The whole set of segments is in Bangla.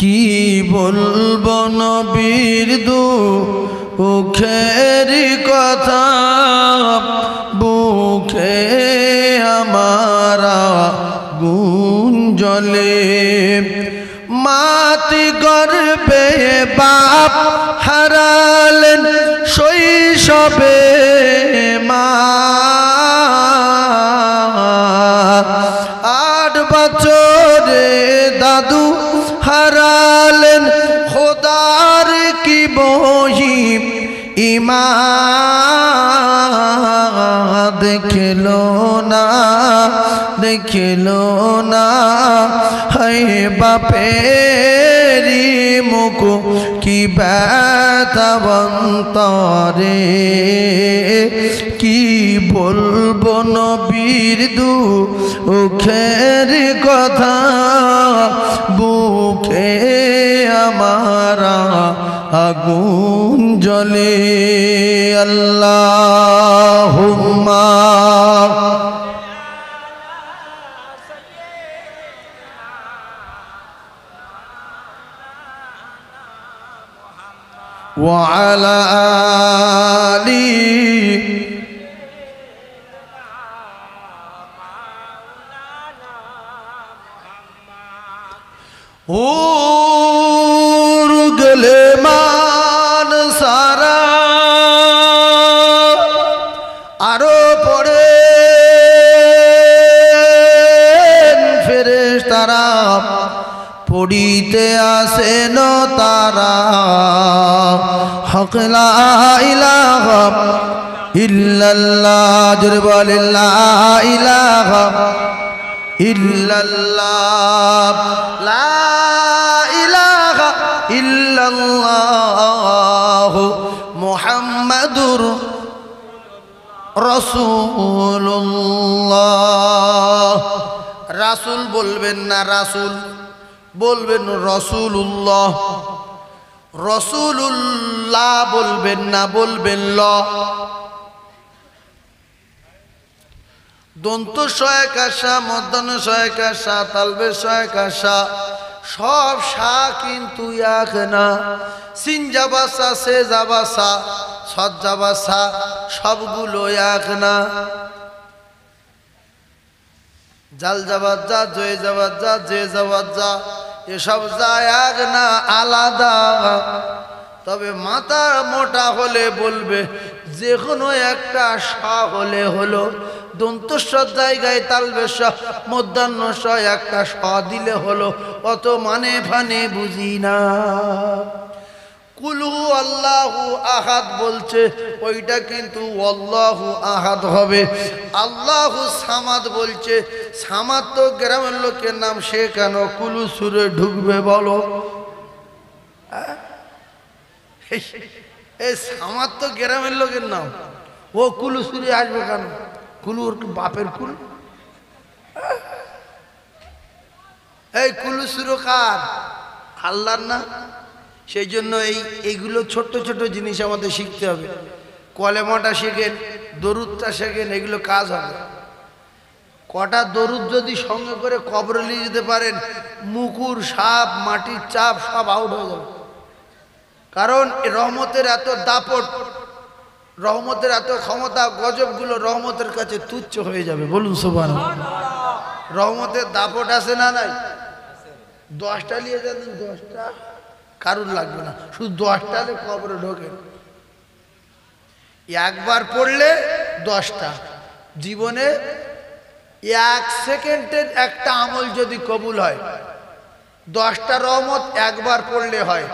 কি বলবো নবীর দুঃখের কথা, বুকে আমার আগুন জ্বলে। মাটি গর্ভে বাপ হারালেন শৈশবে মা, 8 বছরে দাদু হারালেন খোদার কি বহিম ইমা। দেখলো না হায় বাপেরি মুখ কি ব্যথা বন্তরে। কি বলবো নবীর দুঃখের কথা, বুকে আমার আগুন জ্বলে। আল্লাহুম্মা ওয়া আলা আলি উর গলে মান সারা। আরো পড়ে ফেরেশতারা, পড়িতে আসেন তারা। হক লা ইলাহা ইল্লাল্লাহ, জোরে বলেন লা ইলাহা ইল্লাল্লাহ, লা ইলাহা ইল্লাল্লাহ মুহাম্মাদুর রাসূলুল্লাহ। রাসূল বলবেন না রাসূল, বলবেন রাসূলুল্লাহ। রাসূলুল্লাহ বলবেন না, বলবেন ল। দন্ত সহায়কাশা, মধ্যাহ্ন সহায়কাশা, তালবে সহায়কাশা, সব সা কিন্তু এক না। সিন জাবাসা, সে জাবাসা, সদ জাবাসা, সবগুলো এক না। জাল জাবাত যা, জয় জাবাত যা, জে জাবাত যা, এসব যা এক না, আলাদা। তবে মাথা মোটা হলে বলবে যে কোনো একটা সা হলে হলো। দন্তস্বর জায়গায় তালবেশ, মধ্যাহ্ন স একটা স দিলে হলো। অত মানে ফানে বুঝি না। কুল হু আল্লাহু আহাদ বলছে, ওইটা কিন্তু আল্লাহু আহাদ হবে। আল্লাহু সামাদ বলছে, সামাদ তো গ্রামের লোকের নাম, সে কেন কুলু সুরে ঢুকবে বলো? এই সামাদ তো গ্রামের লোকের নাম, ও কুলু সুরে আসবে কেন? কুলু ওর বাপের কুল। এই কুলু সুর কার? আল্লাহর না। সেই জন্য এইগুলো ছোট্ট ছোট জিনিস আমাদের শিখতে হবে। কলেমাটা শেখেন, দরুদটা শেখেন, এগুলো কাজ হবে। কটা দরুদ যদি সঙ্গে করে কবরে নিয়ে যেতে পারেন, মুকুর, সাপ, মাটির চাপ সব আউট হয়ে যাবে। কারণ রহমতের এত দাপট, রহমতের এত ক্ষমতা, গজবগুলো রহমতের কাছে তুচ্ছ হয়ে যাবে। বলুন সুবহানাল্লাহ। রহমতের দাপট আছে না নাই? 10টা নিয়ে যান, 10টা কারুর লাগবে না, শুধু 10টা কবরে ঢোকেন। একবার পড়লে 10টা। জীবনে 1 সেকেন্ডের একটা আমল যদি কবুল হয়, 10টা রহমত একবার পড়লে হয়।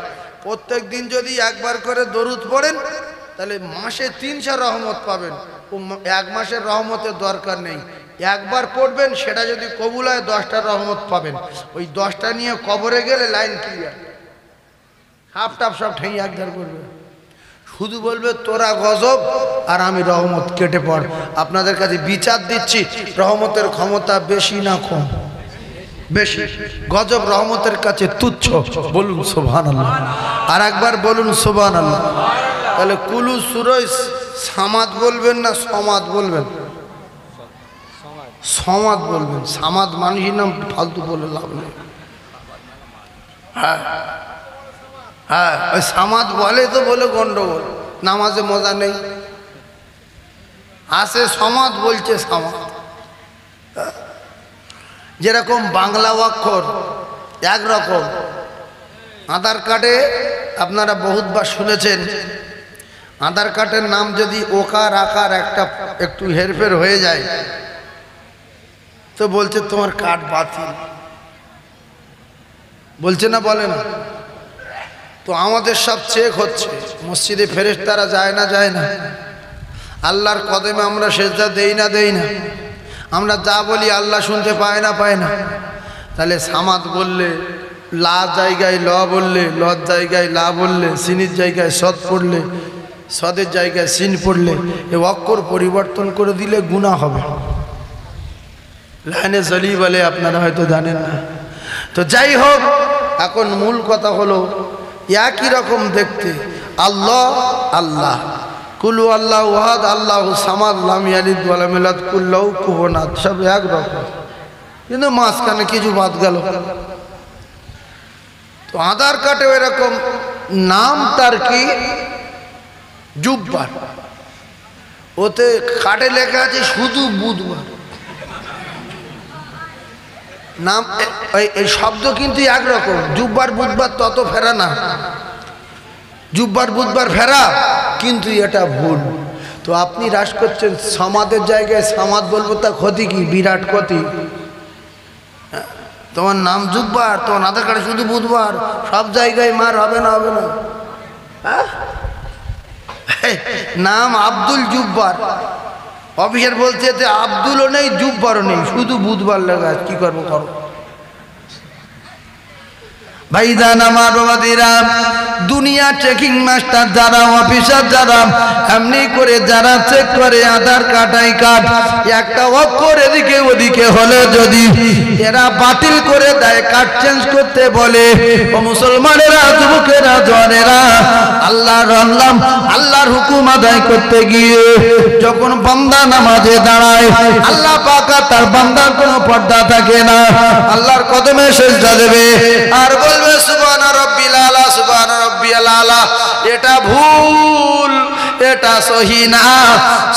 প্রত্যেক দিন যদি একবার করে দরুদ পড়েন, তাহলে মাসে 300 রহমত পাবেন। 1 মাসের রহমতের দরকার নেই, একবার পড়বেন, সেটা যদি কবুল হয় 10টা রহমত পাবেন। ওই 10টা নিয়ে কবরে গেলে লাইন ক্লিয়ার, হাফ টাপ সব ঠেঙে একধার করবে। শুধু বলবে তোরা গজব আর আমি রহমত, কেটে পড়। আপনাদের কাছে বিচার দিচ্ছি, রহমতের ক্ষমতা বেশি না কম? বেশি। গজব রহমতের কাছে তুচ্ছ। বলুন সুবহানাল্লাহ। আর একবার বলুন সুবহানাল্লাহ। তাহলে কুলু সুরই সামাদ বলবেন না সমাদ বলবেন? সমাদ বলবেন। সামাদ মানুষের নাম, ফালতু বলে লাভ নেই। হ্যাঁ হ্যাঁ, ওই সামাদ বলে তো বলে গন্ডগোল, নামাজে মজা নেই, আসে সমাদ বলছে সামাদ। যেরকম বাংলা অক্ষর একরকম, আধার কার্ডে আপনারা বহুতবার শুনেছেন, আধার কার্ডের নাম যদি ওকার আকার একটা একটু হেরফের হয়ে যায় তো বলছে তোমার কার্ড বাতিল, বলছে না, বলে না? তো আমাদের সব চেক হচ্ছে, মসজিদে ফেরেশতারা যায় না, যায় না? আল্লাহর কদমে আমরা সেজদা দেই না, দেই না? আমরা যা বলি আল্লাহ শুনতে পায় না, পায় না? তাহলে সামাদ বললে, লা জায়গায় ল বললে, লর জায়গায় লা বললে, সিনির জায়গায় সদ পড়লে, সদের জায়গায় সিন পড়লে, এ অক্ষর পরিবর্তন করে দিলে গুনাহ হবে। লাইনে জলি বলে, আপনারা হয়তো জানেন না। তো যাই হোক, এখন মূল কথা হলো একই রকম দেখতে, আল্লাহ আল্লাহ, কুলু আল্লাহ ওয়াহাদ আল্লাহু সামাদ লাম ইয়ালিদ ওয়া লাম ইউলাদ কুল্লাহু কুফুয়ান আহাদ, সব এক রকম, কিন্তু মাঝখানে কিছু বাদ গেল। তো আধার কার্ডে এরকম নাম তার কি জুব্বার, ওতে কার্ডে লেখা আছে শুধু বুধবার নাম, এই শব্দ কিন্তু একরকম, জুব্বার বুধবার তত ফেরা না, জুব্বার বুধবার ফেরা, কিন্তু এটা ভুল। তো আপনি হ্রাস করছেন, সমাদের জায়গায় সামাদ বলবো, তা ক্ষতি কি? বিরাট ক্ষতি। তোমার নাম জুব্বার, তোমার আধার কার্ডে শুধু বুধবার, সব জায়গায় মার হবে না, হবে না? নাম আব্দুল জুব্বার, অফিসার বলছে যে আব্দুলও নেই জুব্বারও নেই, শুধু বুধবার লেখা, কি করবো করো। ভাইজান আমার বাবাদিরা, দুনিয়া চেকিং মাস্টার যারা, অফিসার যারা, এমনি করে যারা চেক করে আধার কার্ড, আই কার্ড, একটা অক্ষর এদিকে ওদিকে হলে যদি এরা বাতিল করে দেয়, কার্ড চেঞ্জ করতে বলে, ও মুসলমানেরা, যুবকেরা, জওয়ানেরা, আল্লাহর আল্লাহ, আল্লাহর হুকুম আদায় করতে গিয়ে যখন বান্দা নামাজে দাঁড়ায়, আল্লাহ পাক তার বান্দার কোনো পর্দা থাকে না, আল্লাহর কদমে সেজদা দেবে আর বলবে সুবহানা রাব্বিল আলা, সুবহানা রাব্বিয়াল আলা। এটা ভুল, এটা সহি না।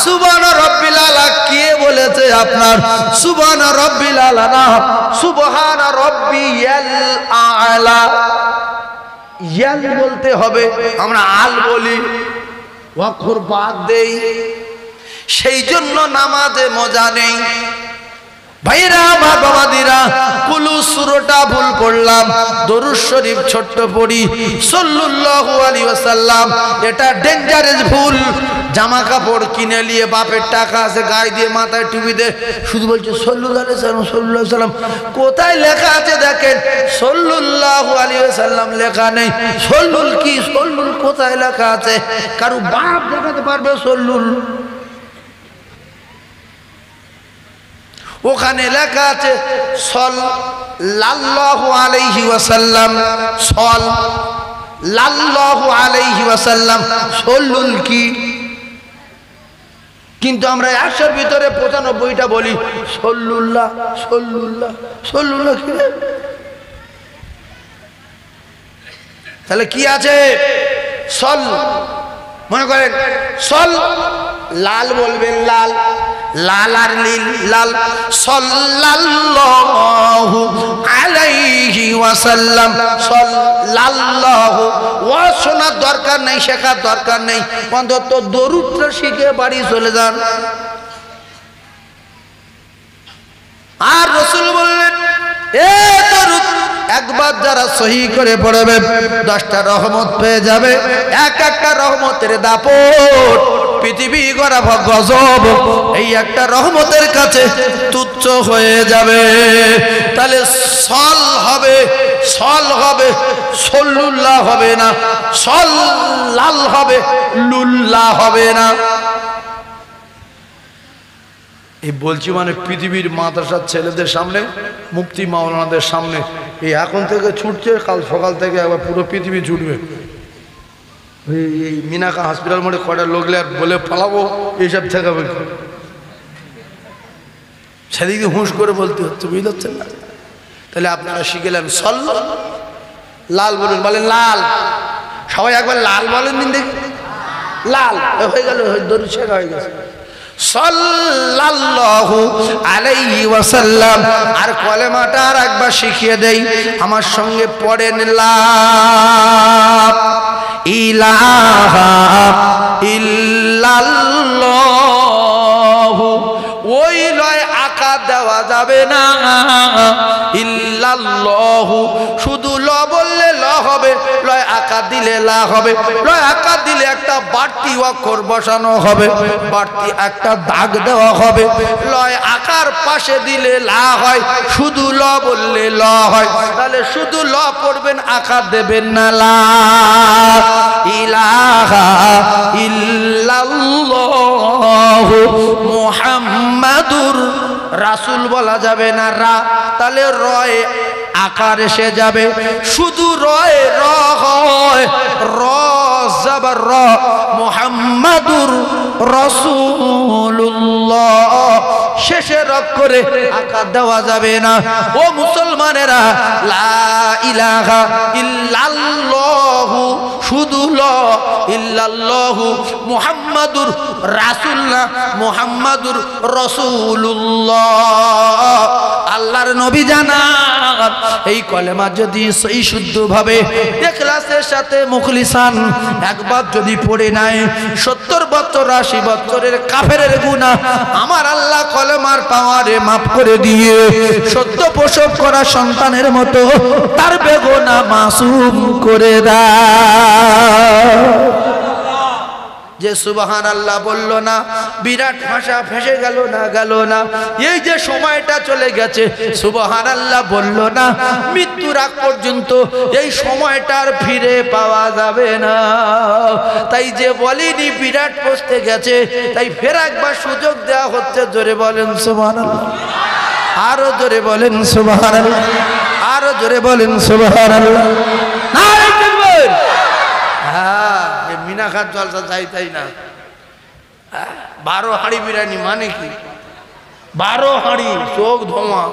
সুবহানা রাব্বিল আলা কে বলেছে আপনার? সুবহানা রাব্বিল আলা না, সুবহানা রাব্বিয়াল আলা। ইয়াল বলতে হবে, আমরা আল বলি, অক্ষর বাদ দেই, সেই জন্য নামাজে মজা নেই। ভাইরা আমার বাবাদিরা, কুলু সূরাটা ভুল পড়লাম, দরুদ শরীফ ছোট্ট পড়ি সাল্লাল্লাহু আলাইহি ওয়াসাল্লাম, এটা ডেঞ্জারাস ভুল। জামা কাপড় কিনে নিয়ে বাপের টাকা আছে, গায়ে দিয়ে মাথায় টুপি দে, শুধু বলছে সাল্লাল্লাহু আলাইহি ওয়াসাল্লাম, সাল্লাল্লাহু আলাইহি ওয়াসাল্লাম। কোথায় লেখা আছে দেখেন, সাল্লাল্লাহু আলাইহি ওয়াসাল্লাম লেখা নেই। সল্লুল কি, সল্লুল কোথায় লেখা আছে? কারো বাপ দেখাতে পারবে সল্লুল? ওখানে লেখা আছে সাল্লাল্লাহু আলাইহি ওয়াসাল্লাম, সাল্লাল্লাহু আলাইহি ওয়াসাল্লাম, সল্লুল কি? কিন্তু আমরা 100-র ভিতরে 95টা বলি সল্লুল্লাহ, সল্লুল্লাহ, সল্লুল্লাহ কি? তাহলে কি আছে? সল, মনে করেন সল, লাল বলবেন, লাল, লাল আর নীল, লাল, সাল্লাল্লাহু আলাইহি ওয়াসাল্লাম, সাল্লাল্লাহু। ওয়া শোনার দরকার নেই, শেখার দরকার নেই, অন্তত দরুদটা শিখে বাড়ি চলে যান। আর রাসূল বললেন, এ দরুদ একবার যারা সহি করে পড়বে 10টা রহমত পেয়ে যাবে। এক একটা রহমতের দাপট পৃথিবী গড়া গজব এই একটা রহমতের কাছে তুচ্ছ হয়ে যাবে। তাহলে সল হবে, সল হবে, সল্লুল্লাহ হবে না, সল্লাল হবে, লুল্লাহ হবে না। এই বলছি মানে পৃথিবীর মাদ্রাসার ছেলেদের সামনে, মুফতি মাওলানাদের সামনে, এই এখন থেকে ছুটছে, কাল সকাল থেকে একবার পুরো পৃথিবী ছুটবে। এই মিনাকা হসপিটাল মোড়ে কয়টা লোকলে আর বলে পালাবো, এইসব থেকে সেদিকে হুঁশ করে বলতে হচ্ছে, বুঝতে পারছেন না? তাহলে আপনারা শিখেলেন সল, লাল বলুন, বলেন লাল। সবাই একবার লাল বলেন দিন দেখি। লাল হয়ে গেল, দরুদ শেখ হয়ে গেছে। সাল্লাল্লাহু আলাইহি ওয়াসাল্লাম। আর কলেমাটা আর একবার শিখিয়ে দেই, আমার সঙ্গে পড়েন লা ইলাহা ইল্লাল্লাহু। ওই লয় আকা দেওয়া যাবে না, ইল্লাল্লাহু শুধু ল বললে ল হবে, লয় আকা দিলে লা হবে। লয় আকা দিলে একটা বাড়তি অক্ষর বসানো হবে, বাড়তি একটা দাগ দেওয়া হবে। লয় আকার পাশে দিলে লা হয়, শুধু ল বললে ল হয়। তাহলে শুধু ল পড়বেন, আকা দেবেন না। লা ইলাহা ইল্লাল্লাহু মুহাম্মাদুর রাসূল বলা যাবে না, রা। তাহলে রয়ে আকার এসে যাবে, শুধু রয়ে র হয়, র জবর র। মুহাম্মাদুর রাসূলুল্লাহ শেষে রক করে আকার দেওয়া যাবে না। ও মুসলমানেরা, লা ইলাহা ইল্লাল্লাহু শুধু ল, ইল্লাল্লাহু মুহাম্মাদুর রাসূলুল্লাহ, মুহাম্মাদুর রাসূলুল্লাহ। আল্লাহর নবী জানান, এই কলেমা যদি সহি শুদ্ধভাবে ইখলাসের সাথে মুখলিসান একবার যদি পড়ে নেয়, 70 বছর 80 বছরের কাফেরের গুনাহ আমার আল্লাহ কলেমার পাওয়ারে মাফ করে দিয়ে সত্য প্রসব করা সন্তানের মতো তার বেগুনাহ মাসুম করে দেয়। যে সুবহানাল্লাহ বলল না, বিরাট ভাষা ফেসে গেল না, গেল না। এই যে সময়টা চলে গেছে, সুবহানাল্লাহ বলল না, মৃত্যুর আগ পর্যন্ত এই সময়টার ফিরে পাওয়া যাবে না। তাই যে বলিনি বিরাট পৌঁছতে গেছে, তাই ফের একবার সুযোগ দেওয়া হচ্ছে। জোরে বলেন সুবহানাল্লাহ, আরো জোরে বলেন সুবহানাল্লাহ, আরো জোরে বলেন সুবহানাল্লাহ। নারে তাকবীর। হ্যাঁ, মিনা খাত জলসা চাই তাই না। 12 হাঁড়ি বিরিয়ানি মানে কি? 12 হাঁড়ি, চোখ ধোঁয়া।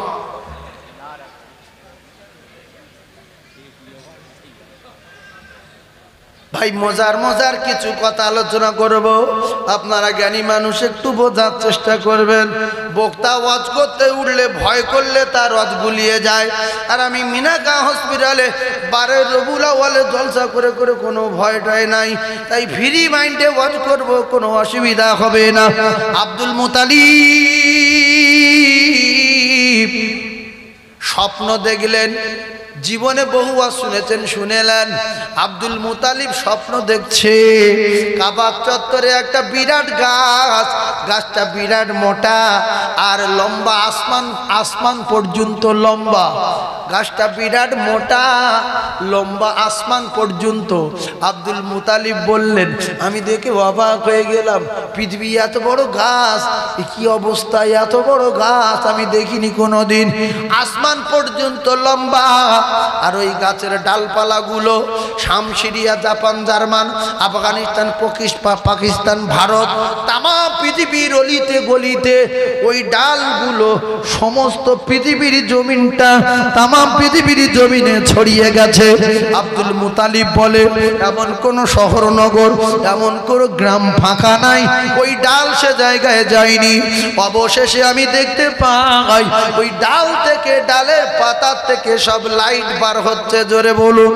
ভাই মজার মজার কিছু কথা আলোচনা করব, আপনারা জ্ঞানী মানুষ একটু বোঝার চেষ্টা করবেন। বক্তা ওয়াজ করতে উঠলে ভয় করলে তার ওয়াজ গুলিয়ে যায়। আর আমি মিনাকা হসপিটালে 12 রবিউল আউয়ালে জলসা করে করে কোনো ভয় টয় নাই, তাই ফ্রি মাইন্ডে ওয়াজ করব, কোনো অসুবিধা হবে না। আব্দুল মুতালিব স্বপ্ন দেখলেন, জীবনে বহু ওয়াজ শুনেছেন, শুনেলেন। আব্দুল মুতালিব স্বপ্ন দেখছে কাবা চত্বরে একটা বিরাট গাছ, গাছটা বিরাট মোটা আর লম্বা, আসমান আসমান পর্যন্ত লম্বা। গাছটা বিরাট মোটা, লম্বা, আসমান পর্যন্ত। আব্দুল মুতালিব বললেন, আমি দেখে অবাক হয়ে গেলাম, পৃথিবী এত বড় গাছ, কি অবস্থা, এত বড় গাছ আমি দেখিনি কোনোদিন। আসমান পর্যন্ত লম্বা, আর ওই গাছের ডালপালাগুলো শাম, Syria, Japan, German, Afghanistan, Pakistan, Bharat, তাম পৃথিবীর অলিতে গলিতে ওই ডালগুলো সমস্ত পৃথিবীর জমিনটা, তাম পৃথিবীর জমিনে ছড়িয়ে গেছে। আব্দুল মুতালিব বলে, এমন কোন শহর নগর, এমন কোন গ্রাম ফাঁকা নাই ওই ডাল সে জায়গায় যায়নি। অবশেষে আমি দেখতে পাই ওই ডাল থেকে, ডালের পাতার থেকে সব লাইট বার হচ্ছে। জোরে বলুন।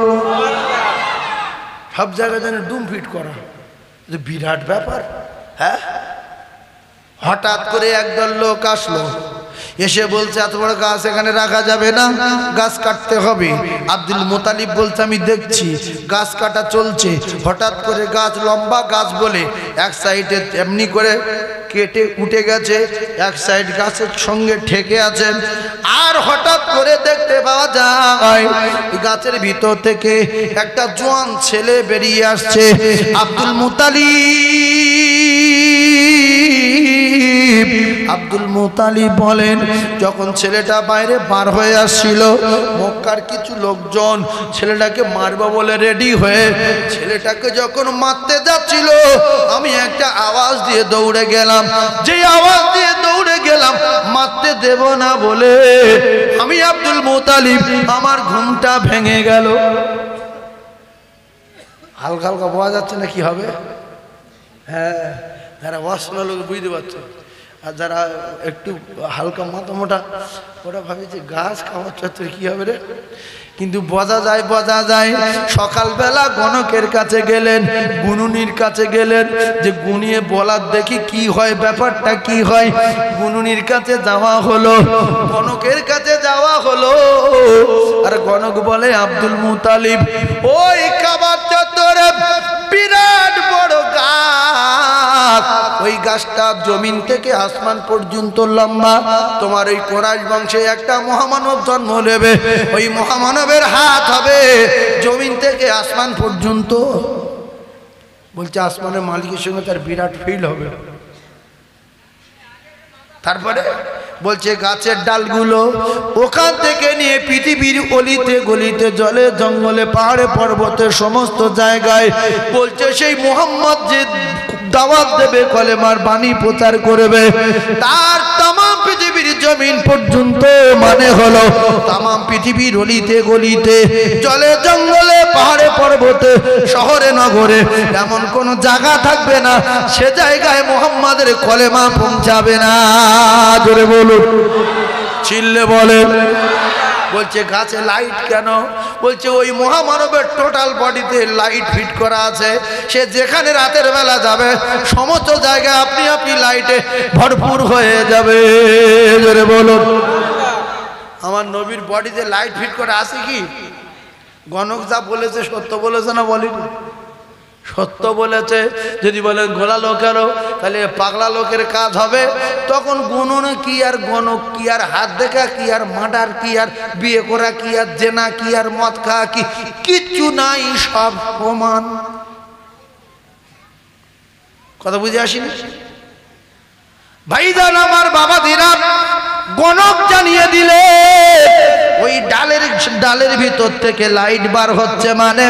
সব জায়গায় যেন ডুম ফিট করা, বিরাট ব্যাপার। হ্যাঁ, হঠাৎ করে একদল লোক আসলো, এসে বলছে এত বড় গাছ এখানে রাখা যাবে না, গাছ কাটতে হবে। আব্দুল মুতালিব বলছে, আমি দেখছি গাছ কাটা চলছে। হঠাৎ করে গাছ, লম্বা গাছ বলে এক সাইডে এমনি করে কেটে উঠে গেছে, এক সাইড গাছের সঙ্গে ঠেকে আছে। আর হঠাৎ করে দেখতে পাওয়া যায় গাছের ভিতর থেকে একটা জোয়ান ছেলে বেরিয়ে আসছে। আব্দুল মুতালিব বলেন, যখন ছেলেটা বাইরে বার হয়ে আসছিল, মক্কার কিছু লোকজন ছেলেটাকে মারবে বলে রেডি হয়ে ছেলেটাকে যখন মারতে যাচ্ছিল, আমি একটা আওয়াজ দিয়ে দৌড়ে গেলাম। যে আওয়াজ দিয়ে দৌড়ে গেলাম মারতে দেব না বলে আমি আব্দুল মুতালিব আমার ঘুমটা ভেঙে গেল। হালকা হালকা বোঝা যাচ্ছে না কি হবে? হ্যাঁ, যারা অশোনা লোক বুঝতে পারছো, আর যারা একটু হালকা মাথা মোটা ওরা ভাবে যে গাছ খাওয়ার চত্বর কি হবে রে, কিন্তু বোঝা যায়। সকালবেলা গণকের কাছে গেলেন, গুনুনির কাছে গেলেন যে গুনিয়ে বলার দেখি কি হয়, ব্যাপারটা কি হয়। গুনুনির কাছে যাওয়া হলো, গণকের কাছে যাওয়া হলো, আর গণক বলে আব্দুল মুতালিব ওই কাবার চত্বরে বিরাট বড় গাছ, ওই গাছটা জমিন থেকে আসমান পর্যন্ত লম্বা। তোমার ওই কোরাইশ বংশে একটা মহামানব জন্ম নেবে, ওই মহামানবের হাত হবে জমিন থেকে আসমান পর্যন্ত। বলছে আসমানের মালিকের সঙ্গে তার বিরাট ফিল হবে। তারপরে বলছে গাছের ডালগুলো ওখান থেকে নিয়ে পৃথিবীর অলিতে গলিতে জলে জঙ্গলে পাহাড়ে পর্বতে সমস্ত জায়গায় বলছে সেই মুহাম্মদ যে দাওয়াত দেবে, কলেমার বাণী প্রচার করবে, তার तमाम পৃথিবীর জমিন পর্যন্ত, মানে হলো तमाम পৃথিবীর অলিতে গলিতে জলে জঙ্গলে পাহাড়ে পর্বতে শহরে নগরে এমন কোন জায়গা থাকবে না সে জায়গায় মুহাম্মাদের কলেমা পৌঁছাবে না। জোরে বলুন, চিল্লে বলে। বলছে গাছে লাইট কেন? বলছে ওই মহামানবের টোটাল বডিতে লাইট ফিট করা আছে, সে যেখানে রাতের বেলা যাবে সমস্ত জায়গায় আপনি আপনি লাইটে ভরপুর হয়ে যাবে। জোরে বলুন। আমার নবীর বডিতে লাইট ফিট করা আছে কি? গণক যা বলেছে সত্য বলেছে না বলেনি? সত্য বলেছে। যদি বলে গোলা লোকেরও, তাহলে পাগলা লোকের কাজ হবে। তখন গুণনে কি আর গণক কি আর হাত দেখা কি আর মার্ডার কি আর বিয়ে করা কি আর জেনা কি আর মদ খাওয়া কি, কিচ্ছু নাই, সব সমান। কথা বুঝে আসিনি ভাইজান আমার বাবা দিরা? গণক জানিয়ে দিলে ওই ডালের ভিতর থেকে লাইট বার হচ্ছে, মানে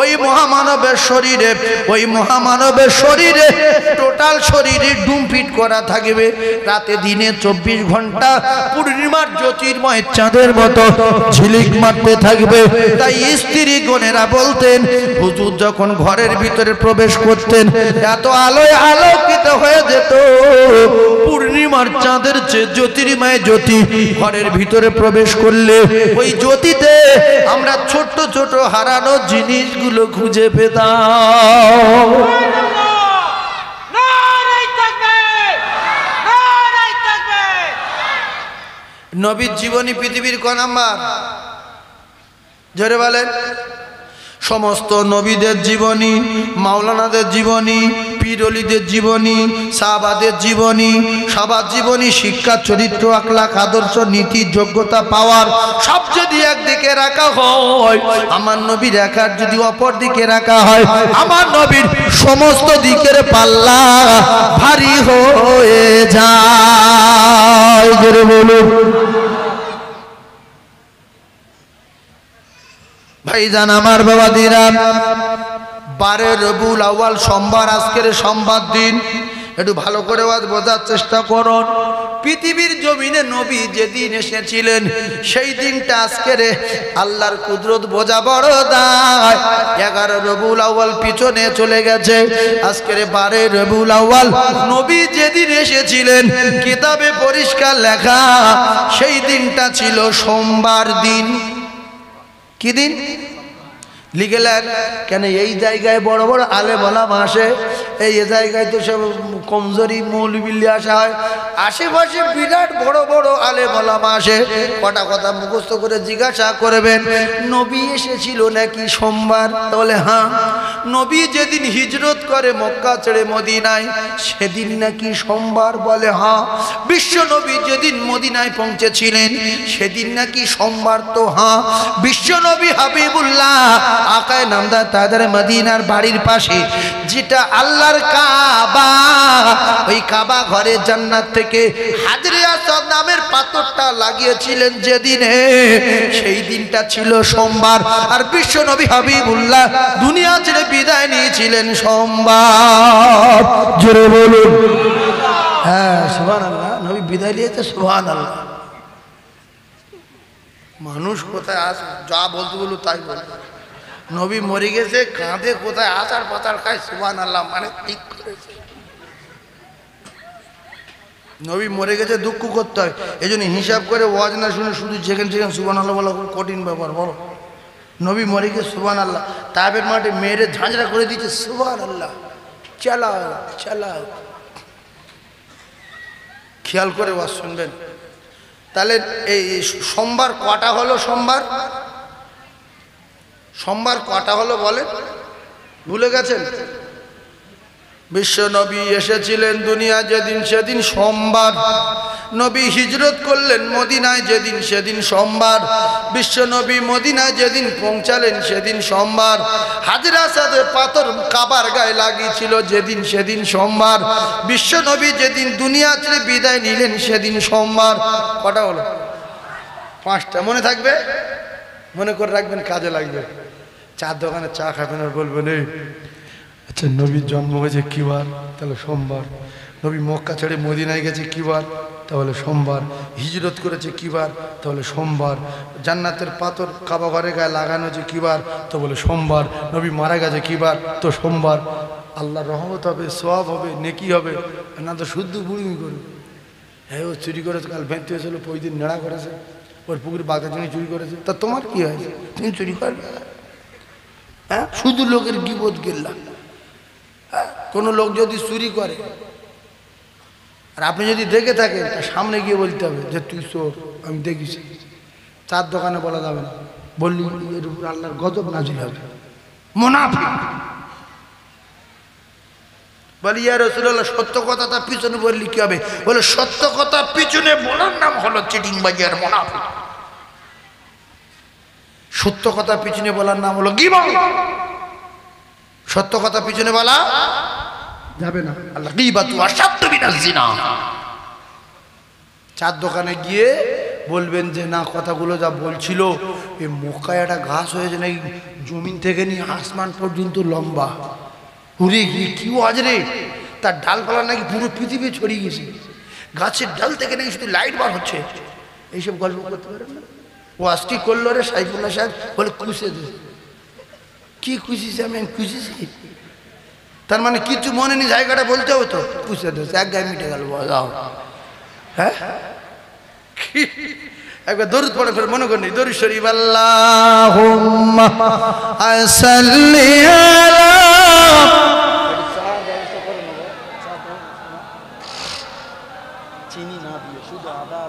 ওই মহামানবের শরীরে টোটাল শরীরে ডুম ফিট করা থাকবে। রাতে দিনে 24 ঘন্টা পূর্ণিমার জ্যোতির্ময় চাঁদের মতো ঝিলিক মারতে থাকবে। তাই স্ত্রী গণেরা বলতেন হুজুর যখন ঘরের ভিতরে প্রবেশ করতেন এত আলোয় আলোকিত হয়ে যেত, পূর্ণিমার চাঁদের চেয়ে জ্যোতির্ময় জ্যোতি ঘরের ভিতরে প্রবেশ করলে ওই জ্যোতিতে আমরা ছোট ছোট হারানো জিনিসগুলো খুঁজে পেতাম। নবীর জীবনী পৃথিবীর ক নাম্বার? জোরে বলেন। সমস্ত নবীদের জীবনী, মাওলানাদের জীবনী, পীর ওলিদের জীবনী, সাহাবাদের জীবনী, সবার জীবনী, শিক্ষা, চরিত্র, আখলাক, আদর্শ, নীতি, যোগ্যতা, পাওয়ার সব যদি একদিকে রাখা হয়, আমার নবীর একার যদি অপর দিকে রাখা হয়, আমার নবীর সমস্ত দিকের পাল্লা ভারী হয়ে যায়। জোরে বলুন। ভাইজান আমার বাবা দিরা, 12 রবিউল আউয়াল সোমবার, আজকের সোমবার দিন। একটু ভালো করে বোঝার চেষ্টা করুন। পৃথিবীর জমিনে নবী যেদিন এসেছিলেন সেই দিনটা আজকের আল্লাহর কুদরত বোঝা বড় দায়। 11 রবিউল আউয়াল পিছনে চলে গেছে, আজকের 12 রবিউল আউয়াল। নবী যেদিন এসেছিলেন কিতাবে পরিষ্কার লেখা সেই দিনটা ছিল সোমবার দিন। কি দিন লিখলেন? কেন এই জায়গায় বড় বড় আলেম ওলামা আসে, এই জায়গায় তো সব কমজোরি মৌলবি আসা হয়। আশেপাশে বিরাট বড় বড় আলেম ওলামা আসে, কটা কথা মুখস্থ করে জিজ্ঞাসা করবেন নবী এসেছিল নাকি সোমবার? তাহলে হ্যাঁ। নবী যেদিন হিজরত করে মক্কা ছেড়ে মদিনায় সেদিন নাকি সোমবার? বলে হ্যাঁ। বিশ্ব নবী যেদিন মদিনায় পৌঁছেছিলেন সেদিন নাকি সোমবার? তো হ্যাঁ। বিশ্ব নবী হাবিবুল্লাহ আকায়ে নামদার তাদের মদিনার বাড়ির পাশে যেটা আল্লাহর কাবা, ওই কাবা ঘরে জান্নাত থেকে হাজরে আসওয়াদ নামের পাথরটা লাগিয়েছিলেন যেদিনে, সেই দিনটা ছিল সোমবার। আর বিশ্ব নবী হাবিবুল্লাহ দুনিয়া ছেড়ে বিদায় নিয়েছিলেন সোমবার। জোরে বলুন। হ্যাঁ সুবহানাল্লাহ। নবী বিদায় নিয়েছে, সুবহানাল্লাহ। মানুষ কোথায় আস যা বলতে বললো তাই বলতো। নবী মরে গেছে, কাঁধে কোথায় আচার পাচার খায়, সুবহানাল্লাহ, মানে ঠিক করেছে। নবী মরে গেছে, দুঃখ করতে হয়। এই জন্য হিসাব করে ওয়াজ না শুনে শুধু যেখানে সেখানে সুবহানাল্লাহ বলা খুব কঠিন ব্যাপার। বলো, নবী মরে গেছে, সুবহানাল্লাহ। তাইফের মাঠে মেয়েরে ঝাঁঝরা করে দিচ্ছে, সুবহানাল্লাহ। চালাও চালাও, খেয়াল করে ওয়াজ শুনবেন। তাহলে এই সোমবার কটা হলো? সোমবার সোমবার কটা হলো বলেন? ভুলে গেছেন? বিশ্ব নবী এসেছিলেন দুনিয়া যেদিন, সেদিন সোমবার। নবী হিজরত করলেন মদিনায় যেদিন, সেদিন সোমবার। বিশ্ব নবী মদিনায় যেদিন পৌঁছালেন, সেদিন সোমবার। হাজরা সাথে পাথর কাবার গায়ে লাগিয়েছিল যেদিন, সেদিন সোমবার। বিশ্ব নবী যেদিন দুনিয়া ছেড়ে বিদায় নিলেন, সেদিন সোমবার। কটা হলো? 5টা। মনে থাকবে? মনে করে রাখবেন, কাজে লাগবে। চার দোকানে চা খাবেন আর বলবেন, এই আচ্ছা, নবীর জন্ম হয়েছে কী বার? তাহলে সোমবার। নবী মক্কা ছেড়ে মদিনায় গেছে কী বার? তাহলে সোমবার। হিজরত করেছে কী বার? তাহলে সোমবার। জান্নাতের পাথর কাবা ঘরে গায়ে লাগানো হয়েছে কী বার? তো বলে সোমবার। নবী মারা গেছে কী বার? তো সোমবার। আল্লাহর রহমত হবে, সওয়াব হবে, নেকি হবে, না তো শুদ্ধ বুড়িমি করবে। হ্যাঁ, ও চুরি করেছে, কাল ভেঙতে হয়েছিল, ওই দিন নেড়া করেছে, ওর পুকুর বাঘা চিনি চুরি করেছে। তা তোমার কী হয়েছে? তুমি চুরি করবে? হ্যাঁ, শুধু লোকের গিবত গেল্লা। কোনো লোক যদি চুরি করে আর আপনি যদি দেখে থাকেন, তার সামনে গিয়ে বলতে হবে যে তুই চোর, আমি দেখেছি। চার দোকানে বলা যাবে না, বললি এর উপর আল্লাহর গজব নাজিল হবে। মুনাফিক বলি, ইয়া রাসূলুল্লাহ, সত্য কথা তার পিছনে বললি কি হবে? বলে, সত্য কথা পিছনে বলার নাম হলো চিটিংবাজি আর মুনাফিক। সত্য কথা পিছনে বলার নাম হলো গীবত। সত্য কথা পিছনে বলা যাবে না। আল্লাহ গীবাতু আশাদ্দু মিনাজ জিনা। চার দোকানে গিয়ে বলবেন যে না, কথাগুলো যা বলছিল, এই মক্কায় একটা ঘাস হয়েছে নাকি জমিন থেকে নিয়ে আসমান পর্যন্ত লম্বা। উড়ে গিয়ে কি আজ রে, তার ডালপালা নাকি পুরো পৃথিবী ছড়িয়ে গেছে, গাছের ডাল থেকে নাকি শুধু লাইট বার হচ্ছে। এইসব গল্প করতে পারেন না? ও আজ কি করলো রে সাইফুল্লাহ সাহেব? বলে খুশে দে। কি খুশিছে? আমি খুশিছি? তার মানে কিছু মনে নেই, জায়গাটা বলতে হতো খুশে দে, এক গায়ে মিটে গেল। যাও, হ্যাঁ, একবার দরুদ পড়ে ফের মনে করেনি, দরুদ শরীফ। আল্লাহুম্মা সাল্লি আলা। চিনি না দিয়ে শুধু আদা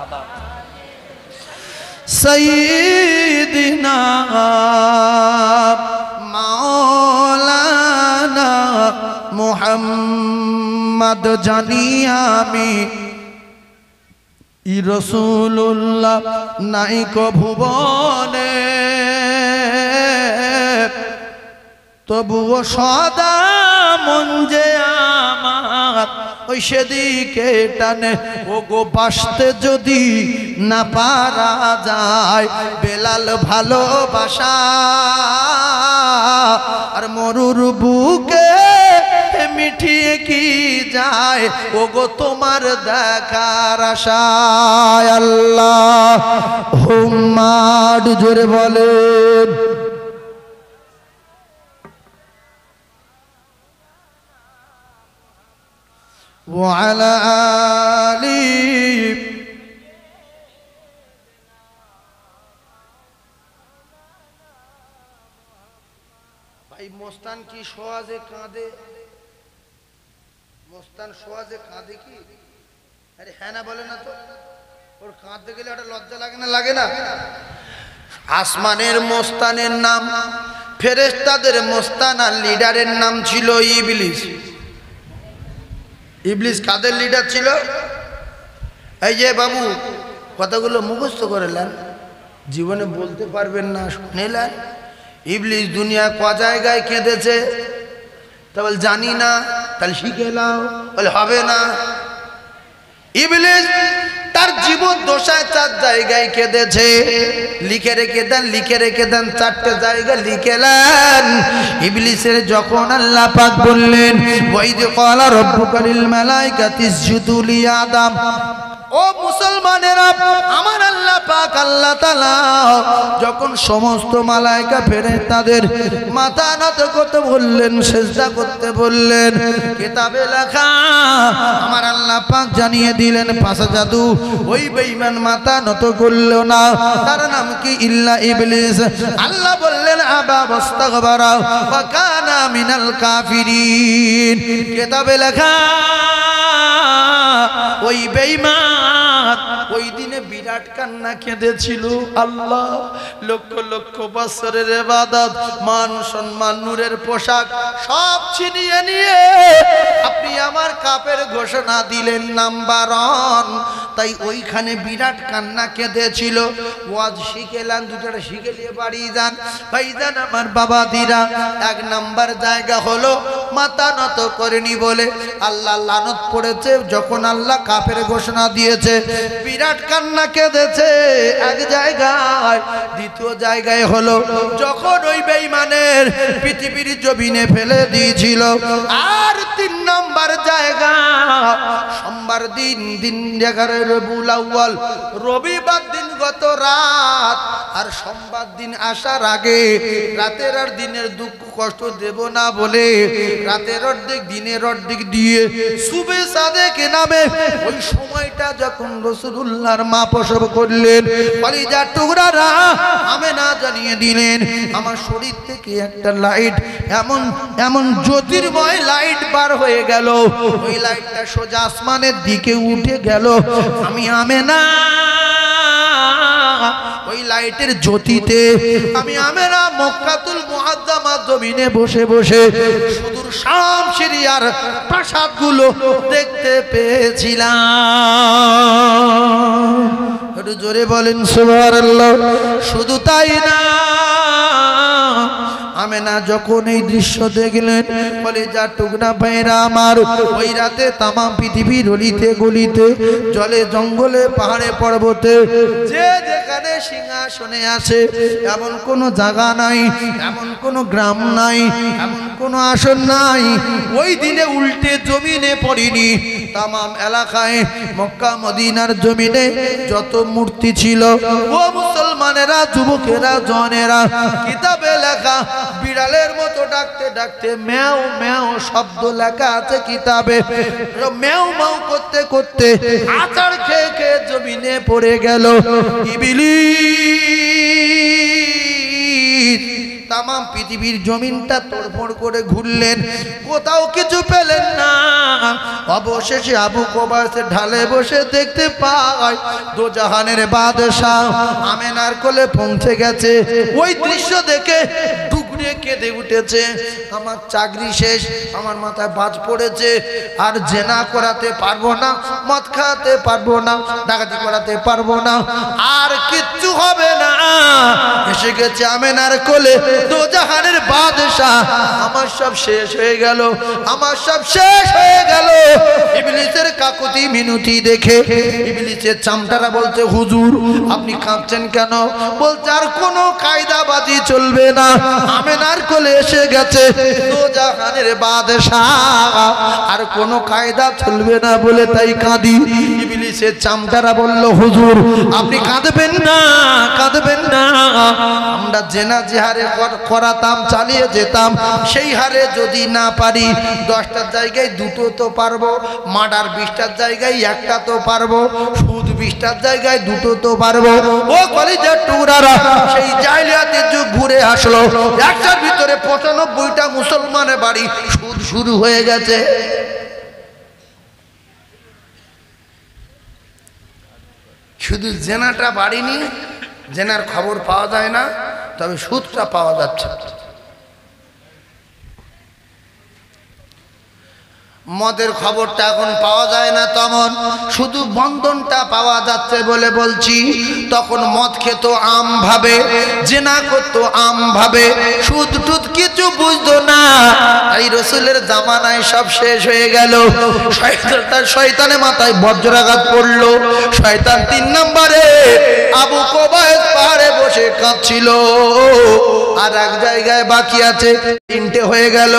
আদা। সাইয়্যিদিনা মাওলানা মুহাম্মদ জানি আমি, ই রাসূলুল্লাহ নাইক ভুবনে, তবুও সদা মন যে আমার ওই সেদিকে টানে। ও গো, বাসতে যদি না পারা যায়, বেলাল ভালোবাসা আর মরুর বুকে মিঠিয়ে কি যায়, ও গো তোমার দেখার আশায়। আল্লাহ হুম্মা, জোরে বলেন। وعلى آله। ভাই, মোস্তান কি সোয়াজে কাঁদে? মোস্তান সোয়াজে কাঁদে কি? আরে হ্যাঁ না বলে না তো? ওর কাঁদতে গেলে একটা লজ্জা লাগে না? লাগে না? আসমানের মোস্তানের নাম, ফেরেশতাদের মোস্তান, আর লিডারের নাম ছিল ইবলিস। ইবলিস কাদের লিডার ছিল? এই যে বাবু, কথাগুলো মুখস্থ করেলেন, জীবনে বলতে পারবেন না, শুনেলেন। ইবলিস দুনিয়া ক জায়গায় কেঁদেছে? তা বল জানি না। তাহলে শিখে নাও। বলে হবে না। ইবলিস তার জীবন দশায় 4 জায়গায় কেঁদেছে। লিখে রেখে দেন, লিখে রেখে দেন, 4টে জায়গা লিখে নেন। ইবলিসের যখন আল্লাহ পাক বললেন ওয়াইদ ক্বালা রাব্বুকা লিল মালাইকাতি ইসজুদু লি আদম, ও মুসলমানেরা, আমার আল্লাহ পাক আল্লাহ তাআলা যখন সমস্ত মালায়েকা ফেরেশতাদের মাথা নত করতে বললেন, সিজদা করতে বললেন, কিতাবে লেখা আমার আল্লাহ পাক জানিয়ে দিলেন ফাসাজাদু, ওই বেঈমান মাথা নত করল না। তার নাম কি? ইল্লা ইবলিস। আল্লাহ বললেন আবা ওয়াস্তাগবারা ওয়া কানা মিনাল কাফিরিন। কিতাবে লেখা ওই বেঈমান ওই দিনে বিরাট কান্না কেঁদেছিল। আল্লাহ লক্ষ লক্ষ বছরের ইবাদত, মান সম্মান, নূরের পোশাক সব ছিনিয়ে নিয়ে আপনি আমার কাফের ঘোষণা দিলেন নাম্বার 1। তাই ওইখানে বিরাট কান্না কেঁদেছিল। ওয়াজ শিখেলাম, দুটোটা শিখে নিয়ে বাড়ি যান। ভাইজান আমার বাবা দিরা, 1 নাম্বার জায়গা হলো মাথা নত করেনি বলে আল্লাহ লানত পড়েছে। যখন আল্লাহ কাফের ঘোষণা দিয়েছে বিরাট কান্না কেঁদেছে 1 জায়গায়। দ্বিতীয় জায়গায় হলো যখন ওই বেঈমানের পৃথিবীর জমিনে ফেলে দিয়েছিল। আর 3 নাম্বার জায়গা সোমবার দিন, দিন 11 রবিউল আউয়াল, রবিবার দিন গত রাত, আর সোমবার দিন আসার আগে রাতের আর দিনের দুঃখ কষ্ট দেব না বলে রাতের অর্ধেক দিনের অর্ধেক দিয়ে সুবে সাদেক নামে ওই সময়টা যখন রাসূলুল্লাহর মা প্রসব করলেন, কলিজার টুকরারা আমেনা জানিয়ে দিলেন আমার শরীর থেকে একটা লাইট, এমন এমন জ্যোতির্ময় লাইট বার হয়ে গেল। ওই লাইটটা সোজা আসমানের দিকে উঠে গেল। আমি আমেনা ওই লাইটের জ্যোতিতে আমি আমেনা মক্কাতুল মুআজ্জামা জমিনে বসে বসে সুদূর শাম সিরিয়ার প্রাসাদগুলো দেখতে পেয়েছিলাম। একটু জোরে বলেন সুবহানাল্লাহ। শুধু তাই না, আমেনা যখন এই দৃশ্য দেখলেন, কলিজার টুকরা ভাইরা আমার, ওই রাতে তামাম পৃথিবীর অলিতে গলিতে, জলে জঙ্গলে, পাহাড়ে পর্বতে, যে যেখানে সিংহাসনে আসে এমন কোনো জায়গা নাই, এমন কোনো গ্রাম নাই, এমন কোনো আসন নাই ওই দিনে উল্টে জমিনে পড়েনি। তামাম এলাকায় মক্কা মদিনার জমিনে যত মূর্তি ছিল, ও মুসলমানেরা, যুবকেরা, জনেরা, কিতাবে লেখা বিড়ালের মতো ডাকতে ডাকতে ম্যাও ম্যাও শব্দ লেখা আছে কিতাবে। ম্যাও ম্যাও করতে করতে আচার খেয়ে খেয়ে জমিনে পড়ে গেল। ইবলিস তামাম পৃথিবীর জমিনটা তোড়ফোড় করে ঘুরলেন, কোথাও কিছু পেলেন না। অবশেষে আবু কুবাইসের ঢালে বসে দেখতে পায় দোজাহানের বাদশাহ আমেনার কোলে পৌঁছে গেছে। ওই দৃশ্য দেখে ডুকরে কেঁদে উঠেছে, আমার চাকরি শেষ, আমার মাথায় বাজ পড়েছে, আর জেনা করাতে পারবো না, মদ খাওয়াতে পারবো না, ডাকাতি করাতে পারবো না, আর কিচ্ছু হবে না। এসে গেছে আমেনার কোলে দোজাহানের বাদশাহ। আমার সব শেষ হয়ে গেল, আমার সব শেষ হয়ে গেল। ইবলিসের কাকুতি মিনতি দেখে ইবলিসের চামটারা বলছে, হুজুর আপনি কাঁদছেন কেন? বলছে আর কোনো কায়দাবাজি চলবে না, আমেনার কোলে এসে গেছে দোজাহানের বাদশাহ, আর কোনো কায়দা চলবে না বলে তাই কাঁদি। ইবলিসের চামটারা বলল, হুজুর আপনি কাঁদবেন না, কাঁদবেন না, আমরা জেনা যে হারে করাতাম, চালিয়ে যেতাম, সেই হারে যদি না পারি 10টার জায়গায় 2টো তো পারবো, মার্ডার 20টার জায়গায় 1টা তো পারবো, সুদ 20টার জায়গায় 2টো তো পারবো। ও কলিজার টুকরারা, সেই জাহিলিয়াতের যুগ ঘুরে আসলো, একটার ভিতরে 95টা মুসলমানের বাড়ি সুদ শুরু হয়ে গেছে। শুধু জেনাটা বাড়িনি, জেনার খবর পাওয়া যায় না, তবে সুদটা পাওয়া যাচ্ছে। মদের খবরটা এখন পাওয়া যায় না, তেমন শুধু বন্ধনটা পাওয়া যাচ্ছে বলে বলছি। তখন মদ খেত আম ভাবে, জেনা করতো আম ভাবে, সুদ টুদ কিছু বুঝতো না। এই রসুলের জামানায় সব শেষ হয়ে গেল। শয়তানের মাথায় বজ্রাঘাত পড়লো। শয়তান 3 নম্বরে আবু কুবাইস পাহাড়ে বসে কাঁদছিল। আর এক জায়গায় বাকি আছে, 3টে হয়ে গেল।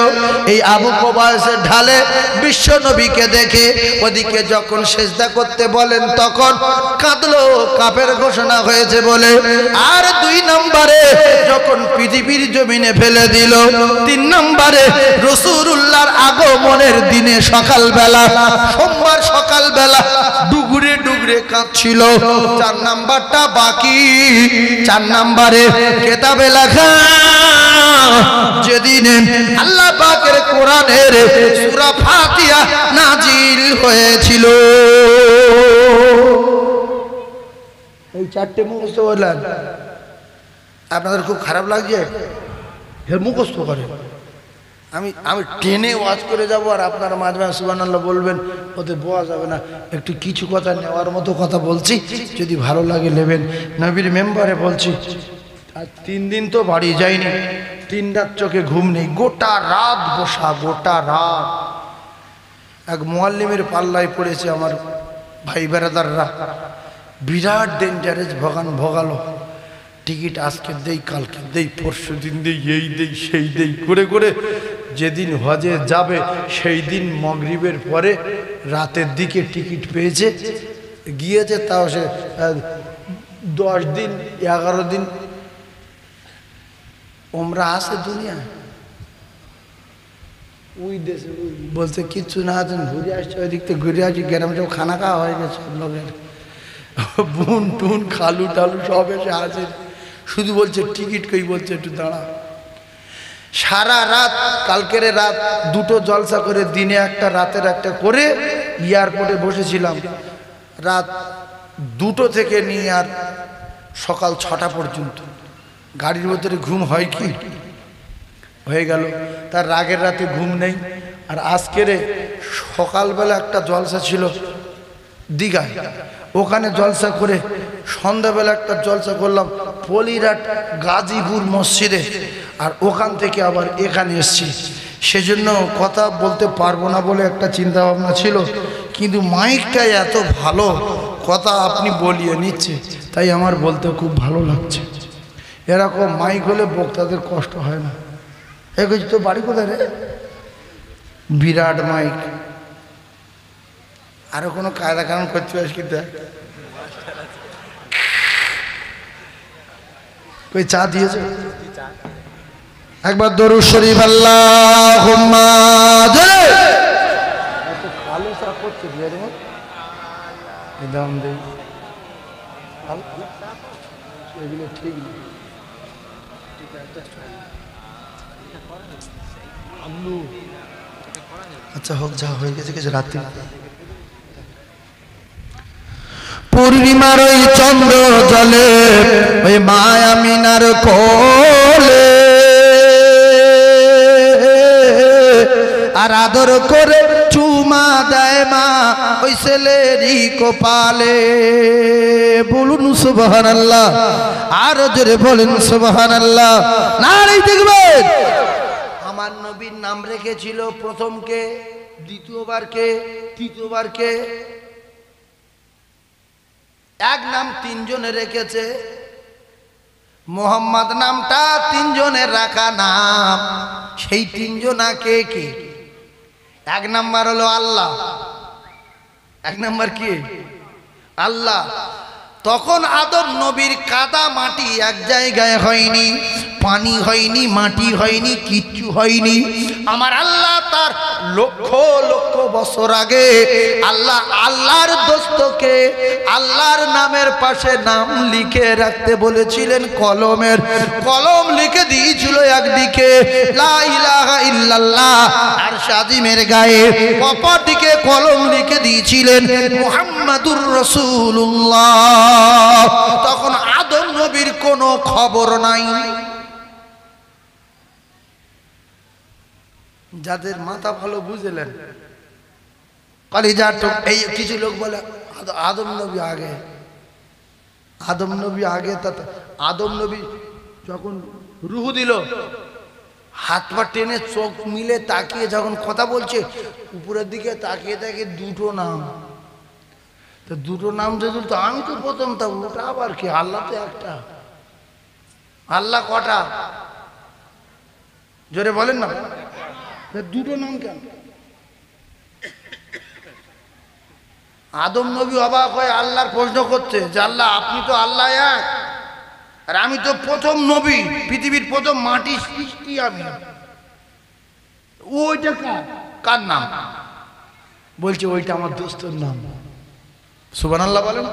এই আবু কুবাইসের ঢালে বিশ্ব নবীকে দেখে ওদিকে যখন সেজদা করতে বলেন তখন কাঁদলো, কাফের ঘোষণা হয়েছে বলে। আর 2 নম্বরে যখন পৃথিবীর জমিনে ফেলে দিল। 3 নম্বরে রাসূলুল্লাহর আগমনের দিনে সকালবেলা, সোমবার সকালবেলা ডুগরে ডুগরে কাঁদছিল। 4 নাম্বারটা বাকি। 4 নম্বরে কিতাবে লেখা, যেদিন আল্লাহ পাকের কোরআনের সূরা ফাতিহা নাজিল হয়েছিল। এই 4টে মুখস্থ বললেন, আপনাদের খুব খারাপ লাগছে? মুখস্থ করে আমি টেনে ওয়াজ করে যাব, আর আপনারা মাঝে মাঝে সুবহানাল্লাহ বলবেন, ওতে বোঝা যাবে না। একটু কিছু কথা নেওয়ার মতো কথা বলছি, যদি ভালো লাগে নেবেন। নবীর মেম্বারে বলছি, আর 3 দিন তো বাড়ি যায়নি, 3 রাত চোখে ঘুম নেই, গোটা রাত বসা, গোটা রাত। এক মুআল্লিমের পাল্লায় পড়েছে আমার ভাই বেরাদাররা, বিরাট ডেঞ্জারাস ভোগালো। টিকিট আজকে দেই, কালকে দেই, পরশু দিন দেই, এই দেই সেই দেই করে করে যেদিন হজে যাবে সেই দিন মাগরিবের পরে রাতের দিকে টিকিট পেয়েছে, গিয়েছে। তাও সে 10 দিন 11 দিন ওমরা আছে দুনিয়ায়। ওই দেশে বলছে কিচ্ছু না আছেন, ঘুরে আসছে, ওই দিক থেকে ঘুরে আসছি, গ্রামে সব খানা খাওয়া হয়ে গেছে সব লোকের, বোন টুন খালু টালু সব এসে আছে। শুধু বলছে টিকিট কই, বলছে একটু দাঁড়া। সারা রাত, কালকের রাত 2টো জলসা করে, দিনে একটা রাতের একটা করে এয়ারপোর্টে বসেছিলাম। রাত 2টো থেকে নিয়ে আর সকাল 6টা পর্যন্ত। গাড়ির ভিতরে ঘুম হয় কি? হয়ে গেল। তার রাগের রাতে ঘুম নেই। আর আজকের সকালবেলা একটা জলসা ছিল দীঘায়, ওখানে জলসা করে সন্ধ্যাবেলা একটা জলসা করলাম পলিরহাট গাজীপুর মসজিদে, আর ওখান থেকে আবার এখানে এসেছি। সেজন্য কথা বলতে পারবো না বলে একটা চিন্তা ভাবনা ছিল, কিন্তু মাইকটা এত ভালো, কথা আপনি বলিয়ে নিচ্ছে, তাই আমার বলতে খুব ভালো লাগছে। এরকম মাইক হলে বক্তাদের কষ্ট হয় না। এগুলো তো বাড়ি কোথায় রে? বিরাট মাইক। আরো কোনো কায়দা কানুন করতে পারিস কি? দেখ কই চা দিয়েছে? একবার দরুদ শরীফ আল্লাহুম্মা ভালো চা করছে দাম দেই, এগুলো ঠিক নেই। আচ্ছা হোক, যা হয়ে গেছে কিছু। রাত্রি পূর্ণিমার ওই চন্দ্র জলে, ওই মায়া মিনার কোলে, আর আদর করে চুমা দেয় মা ওই ছেলেরই কপালে। বলুন সুবহানাল্লাহ, আর জোরে বলেন সুবহানাল্লাহ। নারে দেখবেন আমার নবীর নাম রেখেছিল প্রথম কে, দ্বিতীয়বার কে, তৃতীয়বার কে? এক নাম 3 জনে রেখেছে। মোহাম্মদ নামটা 3 জনের রাখা নাম। সেই 3 জনা কে কে? 1 নাম্বার হলো আল্লাহ। 1 নাম্বার কি? আল্লাহ। তখন আদম নবীর কাদা মাটি এক জায়গায় হয়নি, পানি হয়নি, মাটি হয়নি, কিচ্ছু হয়নি। আমার আল্লাহ তার লক্ষ লক্ষ বছর আগে আল্লাহর দোস্তকে আল্লাহর নামের পাশে নাম লিখে রাখতে বলেছিলেন। কলম লিখে দিয়েছিল একদিকে লা ইলাহা ইল্লাল্লাহ আর শাদিমের গায়ে, অপর দিকে কলম লিখে দিয়েছিলেন মুহাম্মাদুর রাসূলুল্লাহ। তখন আদম নবীর কোনো খবর নাই। যাদের মাথা ভালো বুঝলেন, কলিজার টুকরা। এই কিছু লোক বলে আদম নবী আগে, আদম নবী আগে। তা আদম নবী যখন রুহু দিল, হাত পা টেনে চোখ মিলে তাকিয়ে যখন কথা বলছে, উপরের দিকে তাকিয়ে তাকিয়ে দুটো নাম। তো দুটো নাম যদি, তো আমি তো প্রথম, তা ওটা আবার কি? আল্লাহ তো একটা। আল্লাহ কটা? জোরে বলেন না, দুটো নাম কেন? আদম নবী অবাক হয়ে আল্লাহর প্রশ্ন করছে যে আল্লাহ, আপনি তো আল্লাহ এক, আর আমি তো প্রথম নবী, পৃথিবীর প্রথম মাটি সৃষ্টি আমি। ওইটা কার নাম? বলছে ওইটা আমার দোস্তর নাম। সুবহানাল্লাহ বলেন।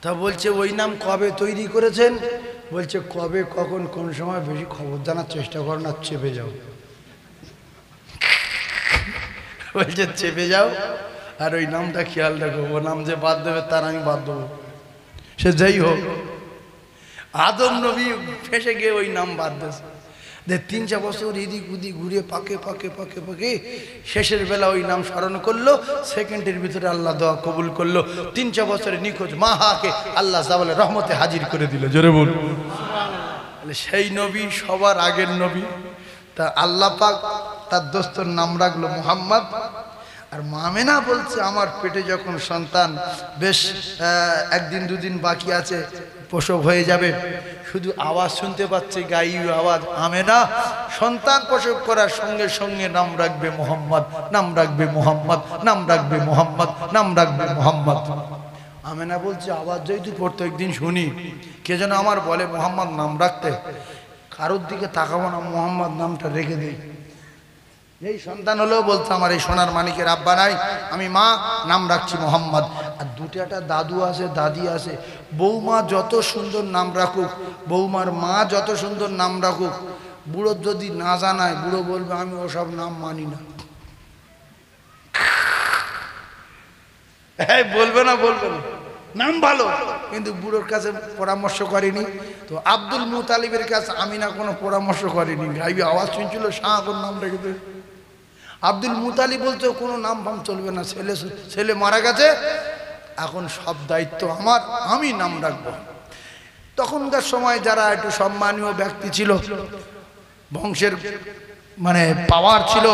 তা বলছে ওই নাম কবে তৈরি করেছেন? বলছে কবে, কখন, কোন সময়, বেশি খবর জানার চেষ্টা করো না, চেপে যাও। বলছে চেপে যাও, আর ওই নামটা খেয়াল রাখো, ও নাম যে বাদ দেবে তার আমি বাদ দেবো, সে যাই হোক। আদম নবী ফেসে গিয়ে ওই নাম বাদ দিয়েছে। 3-4 বছর এদিক ওদিক ঘুরে পাকে পাকে পাকে পাকে শেষের বেলা ওই নাম স্মরণ করলো। সেকেন্ডের ভিতরে আল্লাহ দোয়া কবুল করলো। 3-4 বছরের নিখোঁজ মাহাকে আল্লাহ জাবালে রহমতে হাজির করে দিল। জোরে বল। সেই নবী সবার আগের নবী। তা আল্লাহ পাক তার দোস্তর নাম রাখলো মুহাম্মদ। আর মামেনা বলছে আমার পেটে যখন সন্তান বেশ 1 দিন 2 দিন বাকি আছে, প্রসব হয়ে যাবে, শুধু আওয়াজ শুনতে পাচ্ছে, গাইব আওয়াজ, আমেনা সন্তান প্রসব করার সঙ্গে সঙ্গে নাম রাখবে মুহাম্মদ, নাম রাখবে মুহাম্মদ, নাম রাখবে মুহাম্মদ, নাম রাখবে মুহাম্মদ। আমেনা বলছে আওয়াজ যদি প্রত্যেকদিন শুনি, কে যেন আমার বলে মুহাম্মদ নাম রাখতে, কারোর দিকে তাকাবো না, মুহাম্মদ নামটা রেখে দেই। এই সন্তান হলেও বলছে আমার এই সোনার মানিকের আব্বা নাই, আমি মা, নাম রাখছি মোহাম্মদ। আর 2টা দাদু আছে, দাদি আছে, বৌমা যত সুন্দর নাম রাখুক, বৌমার মা যত সুন্দর নাম রাখুক, বুড়ো যদি না জানায়, বুড়ো বলবে আমি ওসব নাম মানি না। হ্যাঁ বলবে না, বলবে না, নাম ভালো, কিন্তু বুড়োর কাছে পরামর্শ করেনি। তো আব্দুল মুতালিবের কাছে আমিনা কোনো পরামর্শ করেনি, গাইবি আওয়াজ শুনছিল, শাহর নাম রেখে দেবে। আব্দুল মুতালিব বলছে কোনো নাম ফাম চলবে না, ছেলে মারা গেছে, এখন সব দায়িত্ব আমার, আমি নাম রাখবো। তখনকার সময় যারা একটু সম্মানীয় ব্যক্তি ছিল, বংশের মানে পাওয়ার ছিল,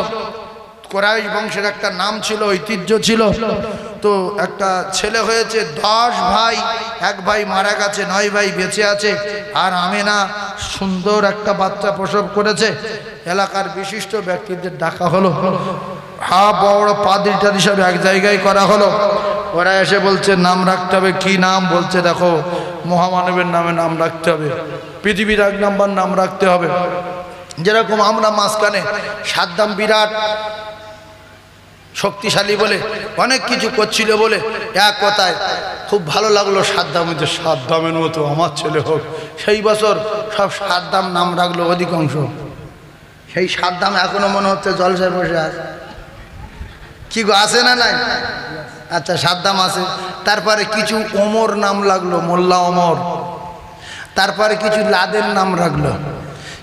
কোরাইশ বংশের একটা নাম ছিল, ঐতিহ্য ছিল, তো একটা ছেলে হয়েছে, 10 ভাই, 1 ভাই মারা গেছে, 9 ভাই বেঁচে আছে, আর আমেনা সুন্দর একটা বাচ্চা প্রসব করেছে। এলাকার বিশিষ্ট ব্যক্তিদের ডাকা হলো, বড় পাদ্রী টাদ্রী সব এক জায়গায় করা হলো। ওরা এসে বলছে নাম রাখতে হবে। কি নাম? বলছে দেখো মহামানবের নামে নাম রাখতে হবে, পৃথিবীর 1 নম্বর নাম রাখতে হবে। যেরকম আমরা মাঝখানে সাদ্দাম বিরাট শক্তিশালী বলে অনেক কিছু করছিল বলে, এক কথায় খুব ভালো লাগলো সাদ্দামের, যে সাদ্দামের মতো আমার ছেলে হোক। সেই বছর সব সাদ্দাম নাম রাখলো অধিকাংশ। সেই সাদ্দাম এখনো মনে হচ্ছে জলসায় বসে আছে। কি গো, আছে না নাই? আচ্ছা সাদ্দাম আছে। তারপরে কিছু ওমর নাম লাগলো, মোল্লা ওমর। তারপরে কিছু লাদেন নাম রাখলো।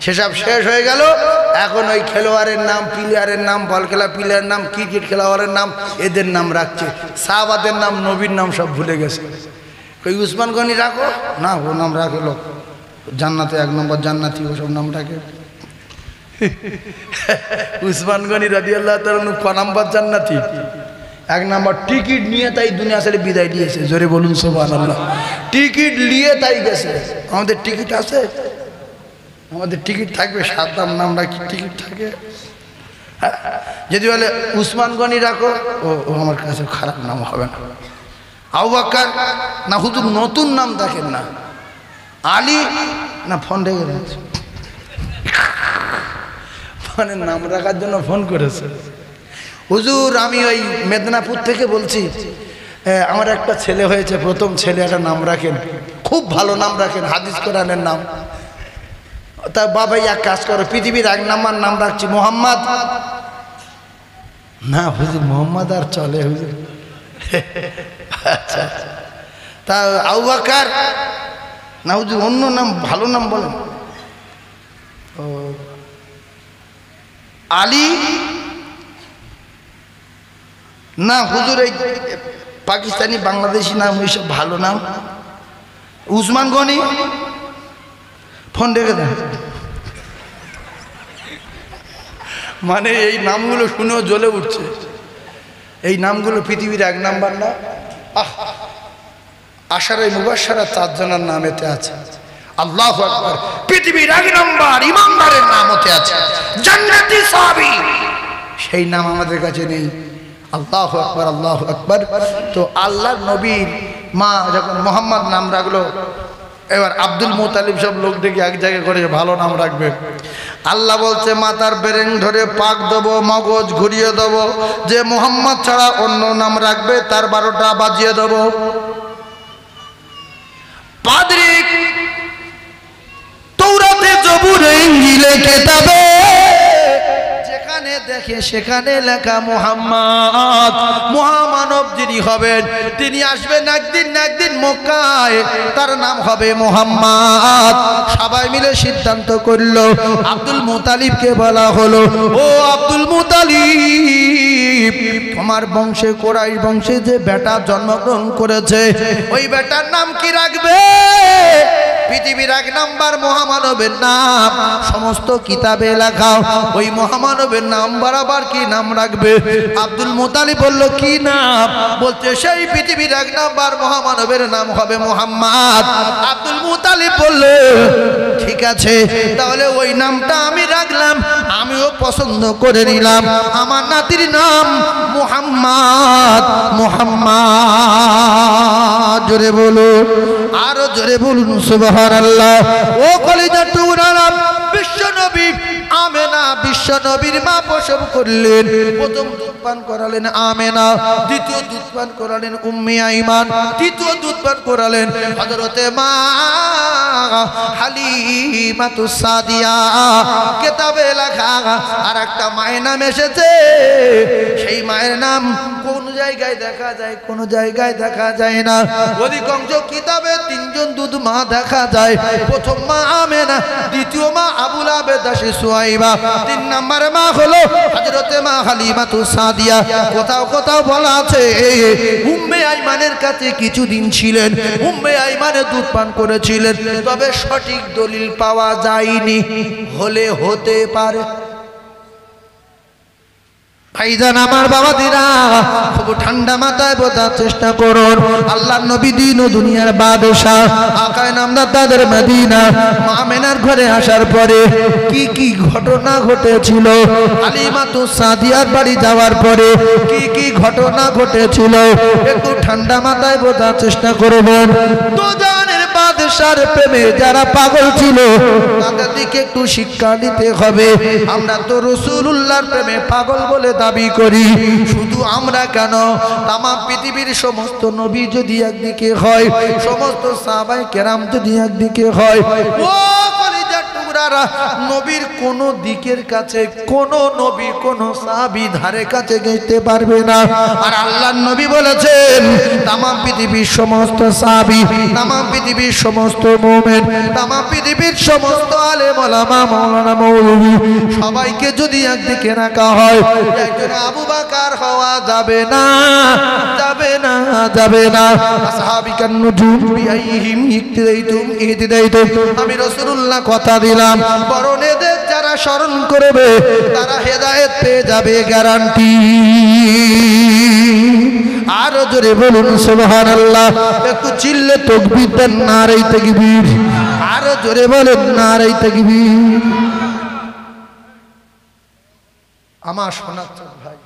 সেসব শেষ হয়ে গেল। এখন ওই খেলোয়াড়ের নাম, প্লেয়ারের নাম, বল খেলা প্লেয়ারের নাম, ক্রিকেট খেলোয়াড়ের নাম, এদের নাম রাখছে। সাহাবাদের নাম, নবীর নাম সব ভুলে গেছে। ওই উসমান গনি রাখো না, ও নাম রাখে লোক জান্নাতে 1 নম্বর জান্নাতি, ওসব নাম রাখে। উসমান গনি রাদিয়াল্লাহু তাআলা ক নম্বর জান্নাতি? 1 নম্বর। টিকিট নিয়ে তাই দুনিয়া ছেড়ে বিদায় দিয়েছে। জোরে বলুন সুবহানাল্লাহ। টিকিট নিয়ে তাই গেছে। আমাদের টিকিট আছে? আমাদের টিকিট থাকবে? সাদ্দাম নাম রাখি, টিকিট থাকে? যদি বলে উসমান গনি রাখো, ও আমার কাছে খারাপ নাম হবে না। আবু বকর না, হুজুর নতুন নাম দেখেন না, আলী না, ফোন রেখে দিয়েছে, মানে নাম রাখার জন্য ফোন করেছে। হুজুর আমি ওই মেদিনীপুর থেকে বলছি, আমার একটা ছেলে হয়েছে, প্রথম ছেলে, একটা নাম রাখেন, খুব ভালো নাম রাখেন, হাদিস কোরআনের নাম। তা বাবা এক কাজ করো, পৃথিবীর 1 নম্বর নাম রাখছি মোহাম্মদ। না হুজুর মোহাম্মদ আর চলে হুজুর। আচ্ছা তা আবু বকর না হুজুর, অন্য নাম, ভালো নাম বলেন। ও আলী, না হুজুর, এই পাকিস্তানি বাংলাদেশি নাম ওইসব ভালো নাম। উসমান গনি, ফোন রেখে দেন। মানে এই নামগুলো শুনেও জ্বলে উঠছে। এই নামগুলো পৃথিবীর 1 নাম্বার না। আশারে মুবাশশারা 4 জনের নাম এতে আছে। আল্লাহু আকবার। পৃথিবীর 1 নাম্বার ইমানদারের নাম হতে আছে জান্নাতি সাহাবী, সেই নাম আমাদের কাছে নেই। আল্লাহু আকবার, আল্লাহু আকবার। তো আল্লাহর নবীর মা যখন মোহাম্মদ নাম রাখলো, এবার আব্দুল মুতালিব সব লোক ডেকে এক জায়গায় করে ভালো নাম রাখবে। আল্লাহ বলছে মাথার বেরেং ধরে পাক দেবো, মগজ ঘুরিয়ে দেবো, যে মোহাম্মদ ছাড়া অন্য নাম রাখবে তার 12টা বাজিয়ে দেবো। পাদ্রী তৌরাতে, জবুরে, ইনজিলে, কিতাবে যেখানে দেখে সেখানে লেখা মুহাম্মদ। মহামানব যিনি হবেন তিনি আসবেন একদিন না একদিন মক্কায়, তার নাম হবে মুহাম্মদ। সবাই মিলে সিদ্ধান্ত করলো, আব্দুল মুতালিবকে বলা হলো, ও আব্দুল মুতালিব, তোমার বংশে কোরাইশ বংশে যে বেটা জন্মগ্রহণ করেছে ওই বেটার নাম কি রাখবে? পৃথিবীর 1 নাম্বার মহামানবের নাম সমস্ত কিতাবে লেখা, ওই মহামানবের নাম বরাবর কি নাম রাখবে? আব্দুল মুতালিব বলল কি নাম? বলতে সেই পৃথিবীর 1 নাম্বার মহামানবের নাম হবে মুহাম্মদ। আব্দুল মুতালিব বলল ঠিক আছে, তাহলে ওই নামটা আমি রাখলাম, আমিও পছন্দ করে নিলাম, আমার নাতির নাম মুহাম্মদ। মুহাম্মদ জোরে বলুন, আরো জোরে বলুন সুবহানাল্লাহ। ও কলিজার টুকরা বিশ্ব নবী আমেনা, বিশ্ব নবীর মা প্রসব করলেন, প্রথম দুধ পান করালেন আমেনা, দ্বিতীয় দুধ পান করালেন উম্মে আইমান, তৃতীয় দুধ পান করালেন হযরতে মা হালিমাতুস সাদিয়া। কিতাবে লেখা আর একটা মায়ের নাম এসেছে, সেই মায়ের নাম কোন জায়গায় দেখা যায়, কোন জায়গায় দেখা যায় না। অধিকাংশ কিতাবে 3 জন দুধ মা দেখা যায়, প্রথম মা আমেনা, দ্বিতীয় মা আবুল আবেদাস সুয়াইবা, 3 নম্বর মা হলো হযরতে মা হালিমাতুস সাদিয়া। কোথাও কোথাও বলা আছে উম্মে আইমানের কাছে কিছুদিন ছিলেন, উম্মে আইমানে দুধ পান করেছিলেন, তবে সঠিক দলিল পাওয়া যায়নি, হলে হতে পারে। ভাইজান আমার বাবা দিরা, খুব ঠান্ডা মাথায় বোঝার চেষ্টা করুন। আল্লাহর নবী দিন ও দুনিয়ার বাদশাহ, আকায়ে নামদার তাদের মদিনা আমেনার ঘরে আসার পরে কি কি ঘটনা ঘটেছিল, হালিমাতুস সাদিয়ার বাড়ি যাওয়ার পরে কি কি ঘটনা ঘটেছিল, একটু ঠান্ডা মাথায় বোঝার চেষ্টা করবেন। দুজানের বাদশার প্রেমে যারা পাগল ছিল তাদের দিকে একটু শিক্ষা দিতে হবে। আমরা তো রাসূলুল্লাহর প্রেমে পাগল বলে দাবি করি, শুধু আমরা কেন, তাম পৃথিবীর সমস্ত নবী যদি একদিকে হয়, সমস্ত সাহাবায়ে কেরাম যদি একদিকে হয়, ও কলিজার টুকরারা, নবীর কোন দিকের কাছে কোন নবী কোন সাহাবী ধারে কাছে যেতে পারবে না। আর আল্লাহর নবী বলেছেন তাম পৃথিবীর সমস্ত সাহাবী, তাম পৃথিবীর সমস্ত মুমিন, তাম পৃথিবীর সমস্ত আলেম ওলামা মাওলানা মৌলভী সবাইকে যদি একদিকে রাখা হয়, একজন আবু বকর হওয়া যাবে না, যাবে না, যাবে না। আসহাবিকান নুজুম বিআইহিম ইক্তাদাইতুম ইহতিদাইতুম, আমি রাসূলুল্লাহ কথা দিলাম, বরং এদের যারা স্মরণ করবে তারা হেদায়েত পেয়ে যাবে, গ্যারান্টি। আরো জোরে বলুন সুবহানাল্লাহ। একটু চিল্লে তাকবীর দেন, নারে তাকবীর। আরো জোরে বলুন নারে তাকবীর। আমার সোনার ভাই,